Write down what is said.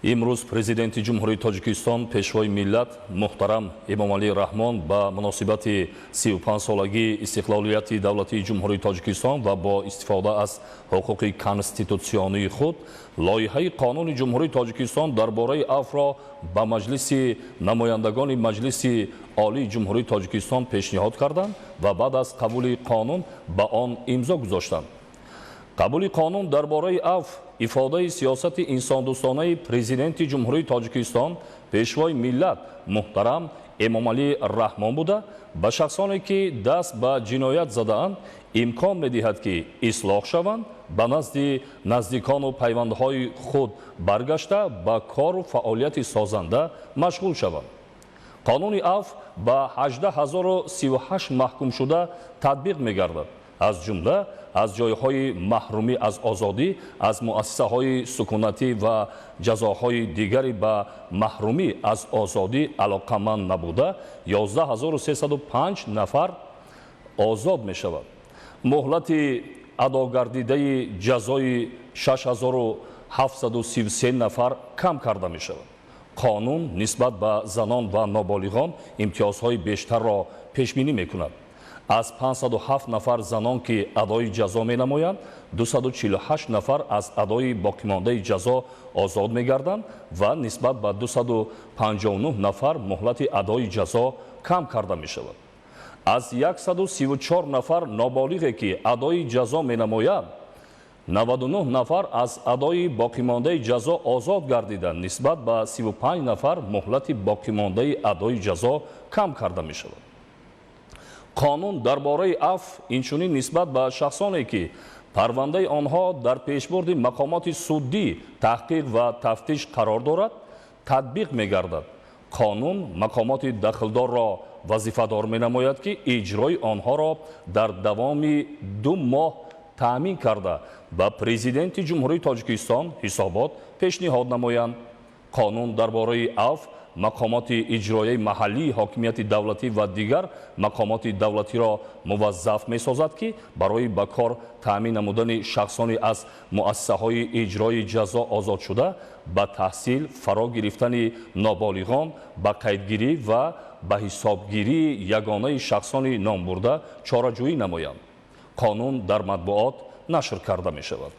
امروز پرزیدنت جمهوری تاجیکستان پیشوای ملت محترم امامعلی رحمان با مناسبت 35 سالگی استقلالیت دولتی جمهوری تاجیکستان و با استفاده از حقوق کانستیتوسیونی خود لایحه قانون جمهوری تاجیکستان درباره عفو را به مجلس نمایندگان مجلس عالی جمهوری تاجیکستان پیشنهاد کردند و بعد از قبول قانون به آن امضا گذاشتند. قبول قانون درباره عفو افاده سیاست انساندوستانه پرزیدنت جمهوری تاجیکستان پیشوای ملت محترم امامعلی رحمان بوده به شخصانی که دست به جنایت زده‌اند امکان می‌دهد که اصلاح شوند به نزد نزدیکان و پیوندهای خود برگشته به کار و فعالیت سازنده مشغول شوند. قانون عفو به 18038 محکوم شده تطبیق می‌گردد. از جمله از جایهای محرومی از آزادی، از مؤسسه‌های سکونتی و جزاهای دیگری به محرومی از آزادی علاقمند نبوده 11305 نفر آزاد می شود. مهلت اداگردیده جزای 6733 نفر کم کرده می شود. قانون نسبت به زنان و نابالغان امتیازهای بیشتر را پیش بینی می کند. از 507 نفر زنان که ادای جزا می نمایند 248 نفر از ادای باقیمانده جزا آزاد می گردند و نسبت به 259 نفر مهلت ادای جزا کم کرده می شود. از 134 نفر نابالغی که ادای جزا می نمایند 99 نفر از ادای باقیمانده جزا آزاد گردیدند نسبت به 35 نفر مهلت باقیمانده ادای جزا کم کرده می شود. قانون درباره عفو اینچنین نسبت به شخصانی که پرونده آنها در پیشبرد مقامات سودی تحقیق و تفتیش قرار دارد تطبیق می‌گردد. قانون مقامات دخلدار را وظیفه‌دار می‌نماید که اجرای آنها را در دوام 2 ماه تأمین کرده به پرزیدنت جمهوری تاجیکستان حسابات پیشنهاد نمایند. قانون درباره عفو مقامات اجرایی محلی حاکمیت دولتی و دیگر مقامات دولتی را موظف می سازد که برای به کار تأمین نمودن شخصانی از مؤسسه‌های اجرای جزا آزاد شده به تحصیل فرا گرفتن نابالغان به قیدگیری و به حسابگیری یگانه شخصانی نام برده چاره‌جویی نمایند. قانون در مطبوعات نشر کرده می شود.